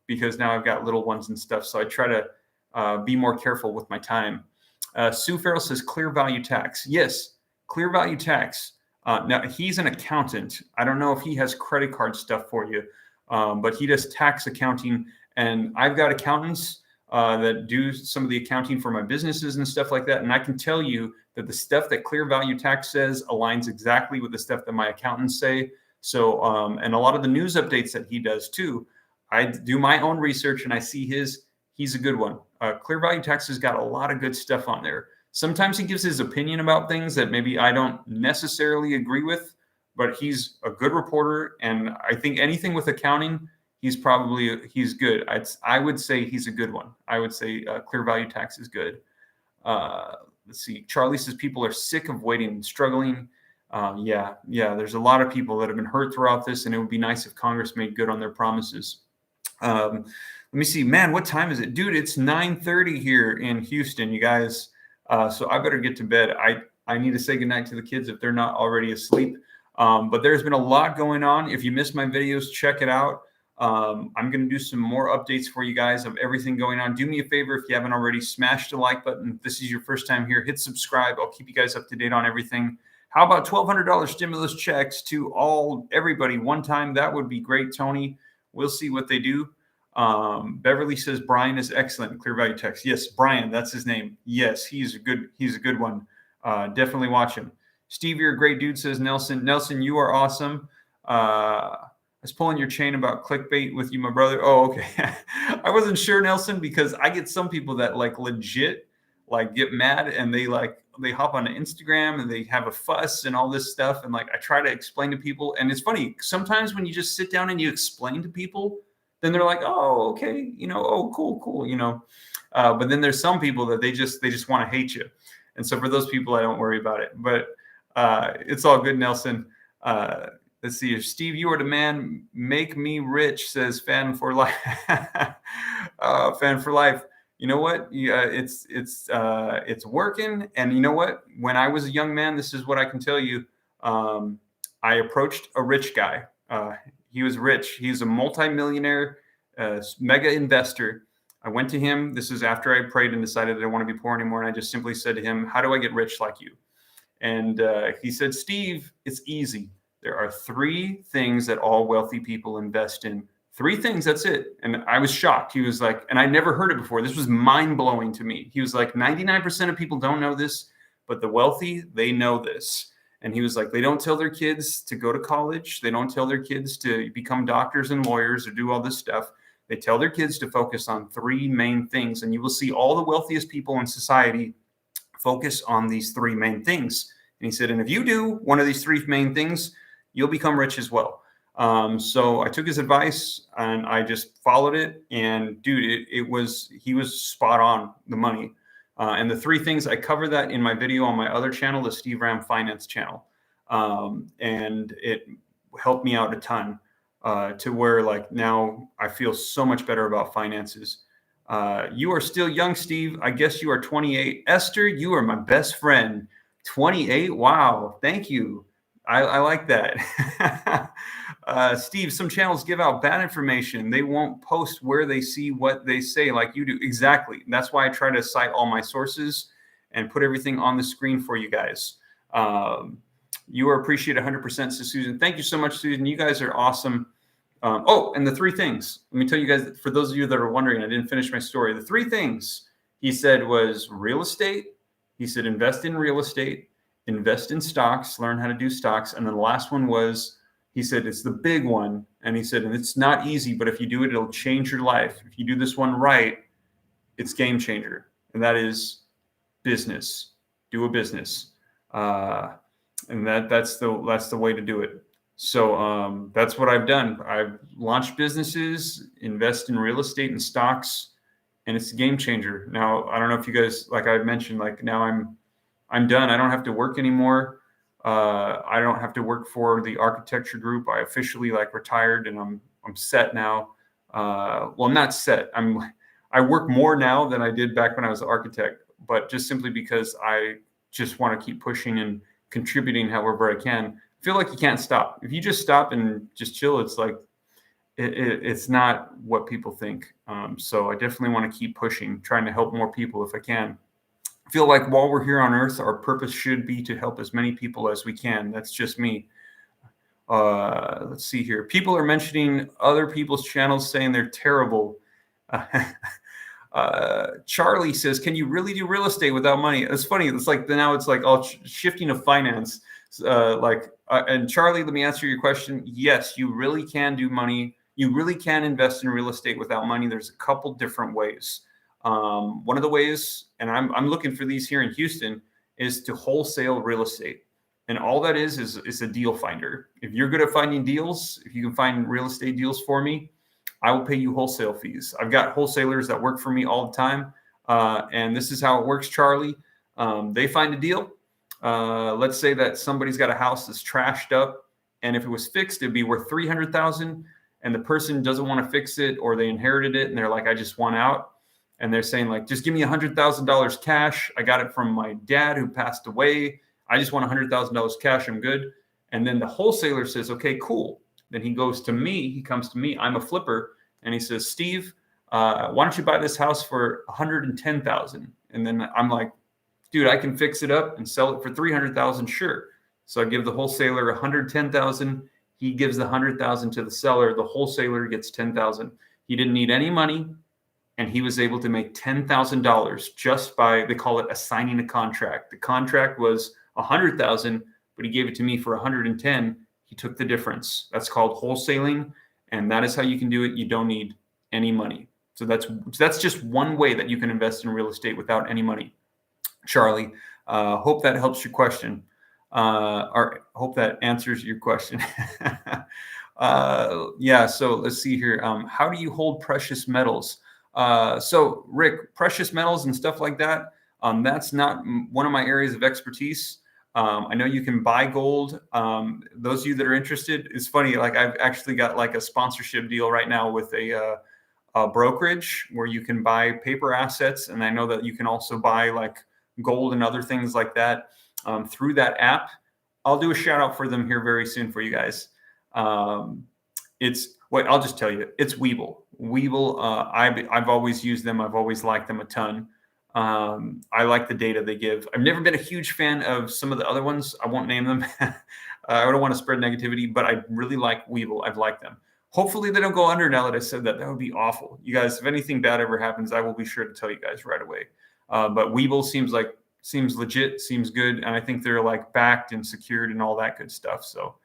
because now I've got little ones and stuff. So I try to be more careful with my time. Sue Farrell says clear value tax. Yes, clear value tax. Now he's an accountant. I don't know if he has credit card stuff for you, but he does tax accounting. And I've got accountants that do some of the accounting for my businesses and stuff like that. And I can tell you that the stuff that Clear Value Tax says aligns exactly with the stuff that my accountants say. So, and a lot of the news updates that he does too, I do my own research and I see he's a good one. Clear Value Tax has got a lot of good stuff on there. Sometimes he gives his opinion about things that maybe I don't necessarily agree with, but he's a good reporter. And I think anything with accounting, he's good. I would say he's a good one. I would say Clear Value Tax is good. Let's see. Charlie says people are sick of waiting and struggling. Yeah. There's a lot of people that have been hurt throughout this, and it would be nice if Congress made good on their promises. Let me see, man, what time is it? Dude, it's 9:30 here in Houston, you guys. So I better get to bed. I need to say goodnight to the kids if they're not already asleep. But there's been a lot going on. If you missed my videos, check it out. I'm going to do some more updates for you guys of everything going on. Do me a favor, if you haven't already, smash the like button. If this is your first time here, hit subscribe. I'll keep you guys up to date on everything. How about $1,200 stimulus checks to everybody one time? That would be great, Tony. We'll see what they do. Beverly says Brian is excellent. Clear Value Tax. Yes, Brian, that's his name. Yes, he's a good one. Definitely watch him. Steve, you're a great dude, says Nelson. Nelson, you are awesome. I was pulling your chain about clickbait with you, my brother. Oh, okay. I wasn't sure, Nelson, because I get some people that legit get mad, and they hop on Instagram and they have a fuss and all this stuff. And I try to explain to people, and it's funny. Sometimes when you just sit down and you explain to people, then they're like, oh, okay, oh, cool, but then there's some people that they just want to hate you. And so for those people, I don't worry about it, but it's all good, Nelson. Let's see here. Steve, you are the man. Make me rich, says Fan for Life. Fan for Life. You know what? It's working. And you know what? When I was a young man, this is what I can tell you. I approached a rich guy. He was rich. He's a multimillionaire, mega investor. I went to him. This is after I prayed and decided I didn't want to be poor anymore. And I just simply said to him, how do I get rich like you? And he said, Steve, it's easy. There are 3 things that all wealthy people invest in. 3 things, that's it. And I was shocked. He was like, and I never heard it before. This was mind-blowing to me. He was like, 99% of people don't know this, but the wealthy, they know this. And he was like, they don't tell their kids to go to college. They don't tell their kids to become doctors and lawyers or do all this stuff. They tell their kids to focus on 3 main things. And you will see all the wealthiest people in society focus on these 3 main things. And he said, and if you do one of these 3 main things, you'll become rich as well. So I took his advice and I just followed it. And dude, he was spot on the money. And the 3 things, I cover that in my video on my other channel, the Steve Ram Finance channel. And it helped me out a ton to where now I feel so much better about finances. You are still young, Steve. I guess you are 28. Esther, you are my best friend. 28. Wow. Thank you. I like that. Steve, some channels give out bad information. They won't post where they see what they say like you do. Exactly. That's why I try to cite all my sources and put everything on the screen for you guys. You are appreciated 100%, says Susan. Thank you so much, Susan. You guys are awesome. And the 3 things. Let me tell you guys, for those of you that are wondering, I didn't finish my story. The 3 things he said was real estate. He said invest in real estate, invest in stocks, learn how to do stocks. And then the last one was, he said, it's the big one. And he said, and it's not easy, but if you do it, it'll change your life. If you do this one right, it's game changer. And that is business. Do a business. And that's the way to do it. So that's what I've done. I've launched businesses, invest in real estate and stocks, and it's a game changer. Now, I don't know if you guys, like I mentioned, now I'm done. I don't have to work anymore. I don't have to work for the architecture group. I officially retired, and I'm set now. Well, I'm not set. I work more now than I did back when I was an architect, but just simply because I just want to keep pushing and contributing however I can. I feel like you can't stop. If you just stop and just chill, it's it's not what people think. So I definitely want to keep pushing, trying to help more people if I can. I feel like while we're here on Earth, our purpose should be to help as many people as we can. That's just me. Let's see here. People are mentioning other people's channels saying they're terrible. Charlie says, can you really do real estate without money? It's funny. It's like now it's like all shifting of finance. And Charlie, let me answer your question. Yes, you really can do money. You really can invest in real estate without money. There's a couple different ways. One of the ways, and I'm looking for these here in Houston, is to wholesale real estate. And all that is a deal finder. If you're good at finding deals, if you can find real estate deals for me, I will pay you wholesale fees. I've got wholesalers that work for me all the time. And this is how it works, Charlie. They find a deal. Let's say that somebody's got a house that's trashed up, and if it was fixed, it'd be worth $300,000, and the person doesn't want to fix it, or they inherited it and they're like, I just want out. And they're saying like, just give me $100,000 cash. I got it from my dad who passed away. I just want $100,000 cash. I'm good. And then the wholesaler says, okay, cool. Then he goes to me. He comes to me. I'm a flipper. And he says, Steve, why don't you buy this house for $110,000? And then I'm like, dude, I can fix it up and sell it for $300,000. Sure. So I give the wholesaler $110,000. He gives the $100,000 to the seller. The wholesaler gets $10,000. He didn't need any money. And he was able to make $10,000 just by, they call it assigning a contract. The contract was $100,000, but he gave it to me for $110,000. He took the difference. That's called wholesaling, and that is how you can do it. You don't need any money. So that's just one way that you can invest in real estate without any money. Charlie, hope that helps your question, or hope that answers your question. Yeah. So let's see here. How do you hold precious metals? So Rick, precious metals and stuff like that, that's not one of my areas of expertise. I know you can buy gold. Those of you that are interested, it's funny, like I've actually got like a sponsorship deal right now with a brokerage where you can buy paper assets. And I know that you can also buy like gold and other things like that through that app. I'll do a shout out for them here very soon for you guys. I'll just tell you, it's Webull. Webull, I've always used them. I've always liked them a ton. I like the data they give. I've never been a huge fan of some of the other ones. I won't name them. I don't want to spread negativity, but I really like Webull. I've liked them. Hopefully they don't go under now that I said that. That would be awful. You guys, if anything bad ever happens, I will be sure to tell you guys right away. But Webull seems legit, seems good. And I think they're like backed and secured and all that good stuff. So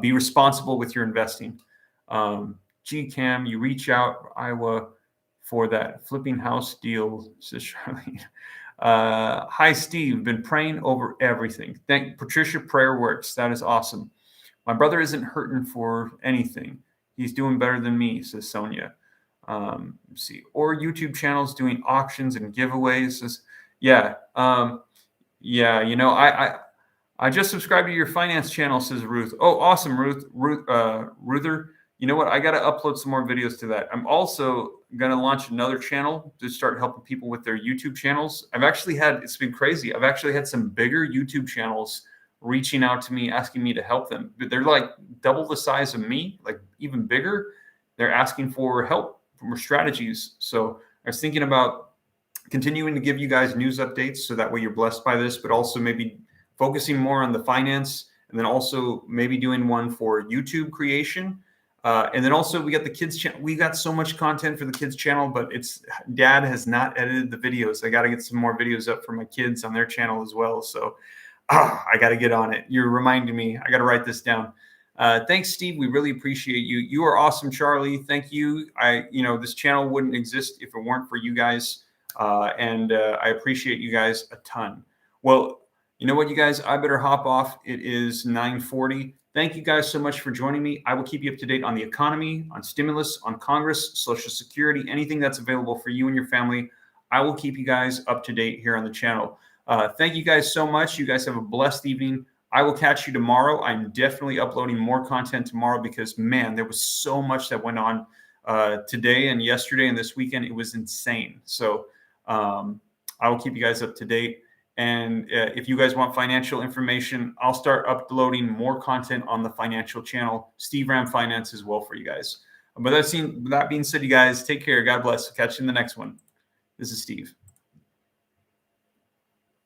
be responsible with your investing. GCAM, you reach out Iowa for that flipping house deal, says Charlene. Hi, Steve. Been praying over everything. Thank Patricia. Prayer works. That is awesome. My brother isn't hurting for anything. He's doing better than me, says Sonia. Let's see. Or YouTube channels doing auctions and giveaways. Says, yeah. Yeah. You know, I just subscribed to your finance channel, says Ruth. Oh, awesome, Ruth. Ruther. You know what? I got to upload some more videos to that. I'm also going to launch another channel to start helping people with their YouTube channels. It's been crazy. I've actually had some bigger YouTube channels reaching out to me, asking me to help them. But they're like double the size of me, like even bigger. They're asking for help, for strategies. So I was thinking about continuing to give you guys news updates so that way you're blessed by this, but also maybe focusing more on the finance, and then also maybe doing one for YouTube creation. And then also we got the kids channel. We got so much content for the kids channel, but dad has not edited the videos. I got to get some more videos up for my kids on their channel as well. So I got to get on it. You're reminding me. I got to write this down. Thanks, Steve. We really appreciate you. You are awesome, Charlie. Thank you. This channel wouldn't exist if it weren't for you guys. And I appreciate you guys a ton. Well, you know what, you guys, I better hop off. It is 9:40. Thank you guys so much for joining me. I will keep you up to date on the economy, on stimulus, on Congress, Social Security, anything that's available for you and your family. I will keep you guys up to date here on the channel. Thank you guys so much. You guys have a blessed evening. I will catch you tomorrow. I'm definitely uploading more content tomorrow because, man, there was so much that went on today and yesterday and this weekend. It was insane. So I will keep you guys up to date. And if you guys want financial information, I'll start uploading more content on the financial channel, Steve Ram Finance, as well for you guys. But that being said, you guys, take care. God bless. Catch you in the next one. This is Steve.